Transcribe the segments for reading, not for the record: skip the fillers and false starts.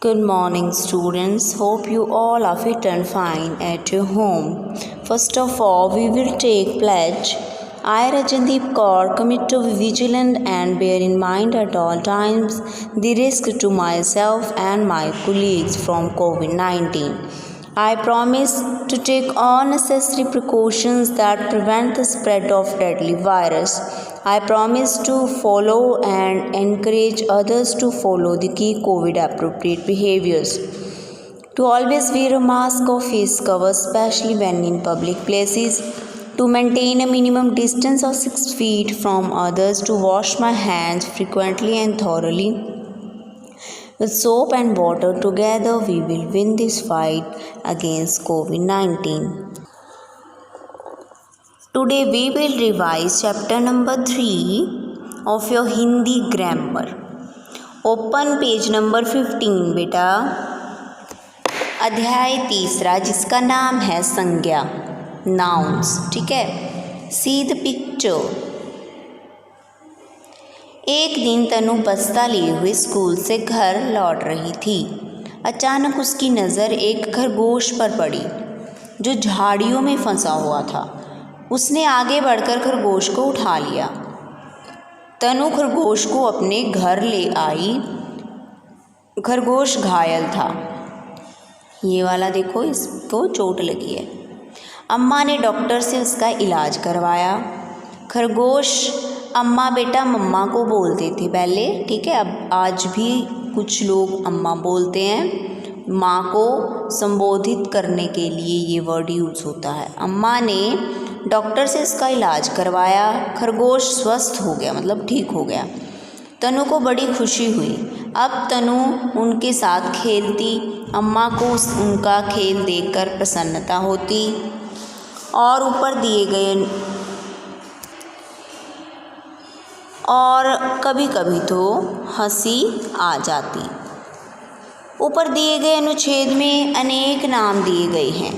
Good morning, students. Hope you all are fit and fine at your home. First of all, we will take pledge. I, Rajandeep Kaur, commit to be vigilant and bear in mind at all times the risk to myself and my colleagues from COVID-19. I promise to take all necessary precautions that prevent the spread of deadly virus. I promise to follow and encourage others to follow the key COVID appropriate behaviors. To always wear a mask or face cover, especially when in public places. To maintain a minimum distance of 6 feet from others. To wash my hands frequently and thoroughly. With soap and water, together we will win this fight against COVID-19. Today we will revise chapter number 3 of your Hindi grammar. Open page number 15 बेटा. अध्याय तीसरा जिसका नाम है संज्ञा, nouns. ठीक है. See the picture. एक दिन तनु बस्ता लिए हुए स्कूल से घर लौट रही थी. अचानक उसकी नज़र एक खरगोश पर पड़ी जो झाड़ियों में फंसा हुआ था. उसने आगे बढ़कर खरगोश को उठा लिया. तनु खरगोश को अपने घर ले आई. खरगोश घायल था. ये वाला देखो, इसको चोट लगी है. अम्मा ने डॉक्टर से उसका इलाज करवाया. खरगोश अम्मा बेटा मम्मा को बोलते थे पहले. ठीक है. अब आज भी कुछ लोग अम्मा बोलते हैं. माँ को संबोधित करने के लिए ये वर्ड यूज़ होता है. अम्मा ने डॉक्टर से इसका इलाज करवाया. खरगोश स्वस्थ हो गया, मतलब ठीक हो गया. तनु को बड़ी खुशी हुई. अब तनु उनके साथ खेलती. अम्मा को उनका खेल देखकर प्रसन्नता होती और कभी कभी तो हंसी आ जाती. ऊपर दिए गए अनुच्छेद में अनेक नाम दिए गए हैं.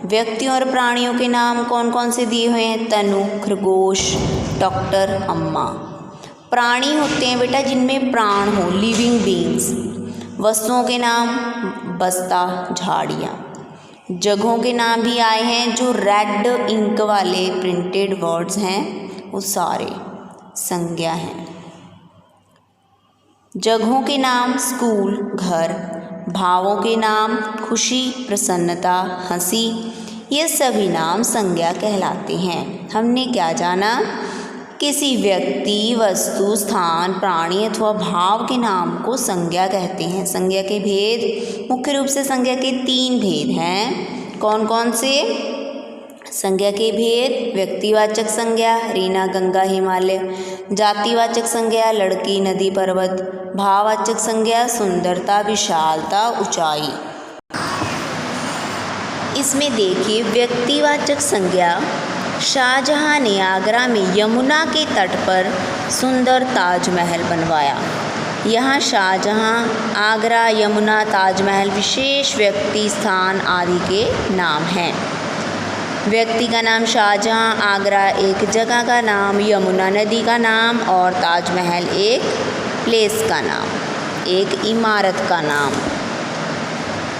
व्यक्तियों और प्राणियों के नाम कौन कौन से दिए हुए हैं? तनु, खरगोश, डॉक्टर, अम्मा. प्राणी होते हैं बेटा जिनमें प्राण हो, लिविंग बीइंग्स. वस्तुओं के नाम बस्ता, झाड़ियाँ. जगहों के नाम भी आए हैं. जो रेड इंक वाले प्रिंटेड वर्ड्स हैं वो सारे संज्ञा हैं. जगहों के नाम स्कूल, घर. भावों के नाम खुशी, प्रसन्नता, हंसी. ये सभी नाम संज्ञा कहलाते हैं. हमने क्या जाना? किसी व्यक्ति, वस्तु, स्थान, प्राणी अथवा भाव के नाम को संज्ञा कहते हैं. संज्ञा के भेद, मुख्य रूप से संज्ञा के 3 भेद हैं. कौन कौन से? संज्ञा के भेद: व्यक्तिवाचक संज्ञा, रीना, गंगा, हिमालय. जातिवाचक संज्ञा, लड़की, नदी, पर्वत. भाववाचक संज्ञा, सुंदरता, विशालता, ऊंचाई. इसमें देखिए, व्यक्तिवाचक संज्ञा. शाहजहां ने आगरा में यमुना के तट पर सुंदर ताजमहल बनवाया. यहाँ शाहजहां, आगरा, यमुना, ताजमहल विशेष व्यक्ति, स्थान आदि के नाम हैं. व्यक्ति का नाम शाहजहां, आगरा एक जगह का नाम, यमुना नदी का नाम और ताजमहल एक प्लेस का नाम, एक इमारत का नाम.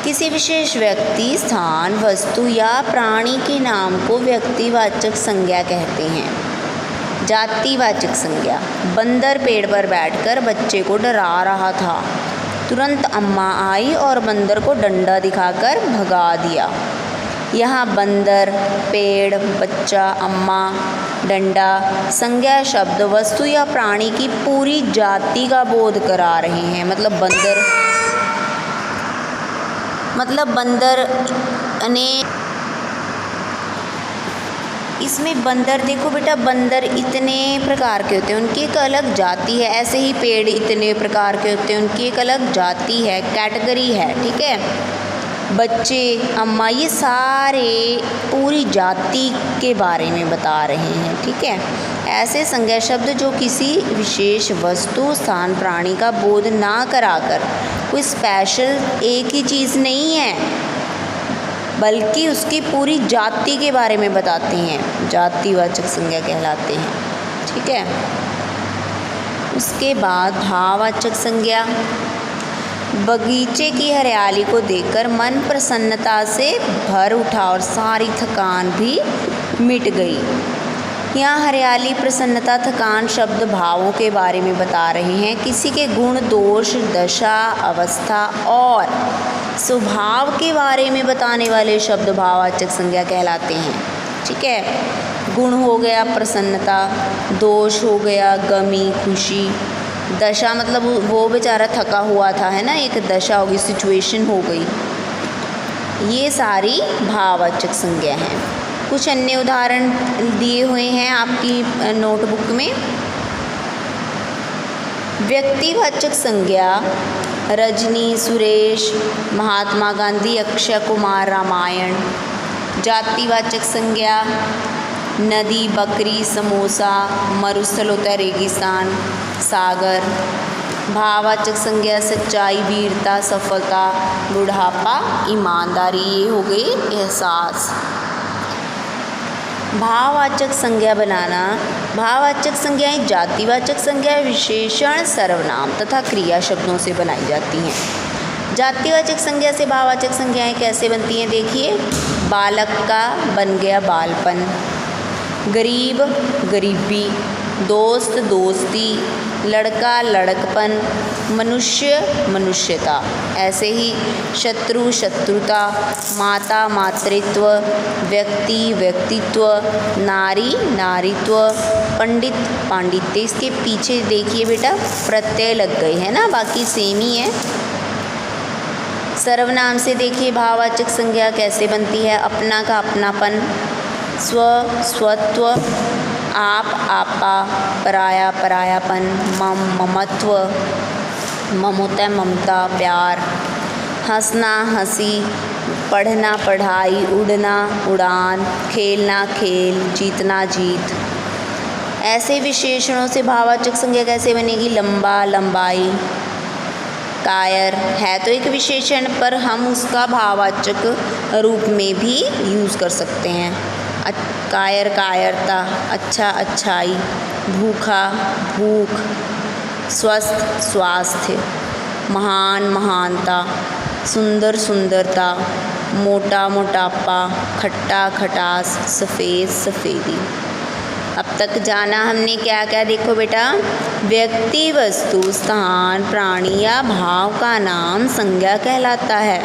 किसी विशेष व्यक्ति, स्थान, वस्तु या प्राणी के नाम को व्यक्तिवाचक संज्ञा कहते हैं. जातिवाचक संज्ञा. बंदर पेड़ पर बैठकर बच्चे को डरा रहा था. तुरंत अम्मा आई और बंदर को डंडा दिखाकर भगा दिया. यहाँ बंदर, पेड़, बच्चा, अम्मा, डंडा संज्ञा शब्द वस्तु या प्राणी की पूरी जाति का बोध करा रहे हैं. मतलब बंदर ने इसमें बंदर देखो बेटा, बंदर इतने प्रकार के होते हैं, उनकी एक अलग जाति है. ऐसे ही पेड़ इतने प्रकार के होते हैं, उनकी एक अलग जाति है, कैटेगरी है. ठीक है. बच्चे, अम्मा, ये सारे पूरी जाति के बारे में बता रहे हैं. ठीक है. ऐसे संज्ञा शब्द जो किसी विशेष वस्तु, स्थान, प्राणी का बोध ना कराकर कोई स्पेशल एक ही चीज़ नहीं है बल्कि उसकी पूरी जाति के बारे में बताते हैं, जातिवाचक संज्ञा कहलाते हैं. ठीक है. उसके बाद भाववाचक संज्ञा. बगीचे की हरियाली को देखकर मन प्रसन्नता से भर उठा और सारी थकान भी मिट गई। यहाँ हरियाली, प्रसन्नता, थकान शब्द भावों के बारे में बता रहे हैं। किसी के गुण, दोष, दशा, अवस्था और स्वभाव के बारे में बताने वाले शब्द भाववाचक संज्ञा कहलाते हैं। ठीक है, गुण हो गया प्रसन्नता, दोष हो गया गमी, खुशी, दशा मतलब वो बेचारा थका हुआ था, है ना, एक दशा होगी, सिचुएशन हो गई। ये सारी भाववाचक संज्ञा हैं। कुछ अन्य उदाहरण दिए हुए हैं आपकी नोटबुक में। व्यक्तिवाचक संज्ञा रजनी, सुरेश, महात्मा गांधी, अक्षय कुमार, रामायण। जातिवाचक संज्ञा नदी, बकरी, समोसा, मरुस्थल होता है रेगिस्तान, सागर। भाववाचक संज्ञा सच्चाई, वीरता, सफलता, बुढ़ापा, ईमानदारी। ये हो गई एहसास। भाववाचक संज्ञा बनाना। भाववाचक संज्ञाएं जातिवाचक संज्ञा, विशेषण, सर्वनाम तथा क्रिया शब्दों से बनाई जाती हैं। जातिवाचक संज्ञा से भाववाचक संज्ञाएं कैसे बनती हैं देखिए। बालक का बन गया बालपन, गरीब गरीबी, दोस्त दोस्ती, लड़का लड़कपन, मनुष्य मनुष्यता। ऐसे ही शत्रु शत्रुता, माता मातृत्व, व्यक्ति व्यक्तित्व, नारी नारीत्व, पंडित पांडित्य। इसके पीछे देखिए बेटा प्रत्यय लग गए हैं ना, बाकी सेम ही है। सर्वनाम से देखिए भाववाचक संज्ञा कैसे बनती है। अपना का अपनापन, स्व स्वत्व, आप आपा, पराया परायापन, मम ममत्व, मम होता है ममता प्यार, हंसना हंसी, पढ़ना पढ़ाई, उड़ना उड़ान, खेलना खेल, जीतना जीत। ऐसे विशेषणों से भाववाचक संज्ञा कैसे बनेगी। लंबा लंबाई, कायर है तो एक विशेषण पर हम उसका भाववाचक रूप में भी यूज़ कर सकते हैं। कायर कायरता, अच्छा अच्छाई, भूखा भूख, स्वस्थ स्वास्थ्य, महान महानता, सुंदर सुंदरता, मोटा मोटापा, खट्टा खटास, सफ़ेद सफ़ेदी। अब तक जाना हमने क्या क्या, देखो बेटा। व्यक्ति, वस्तु, स्थान, प्राणी या भाव का नाम संज्ञा कहलाता है।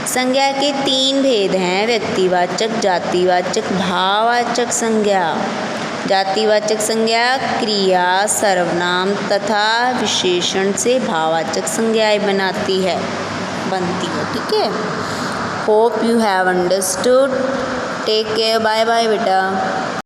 संज्ञा के 3 भेद हैं, व्यक्तिवाचक, जातिवाचक, भाववाचक संज्ञा। जातिवाचक संज्ञा क्रिया, सर्वनाम तथा विशेषण से भाववाचक संज्ञाएं बनती है। ठीक है। Hope you have understood. Take care, bye bye बेटा।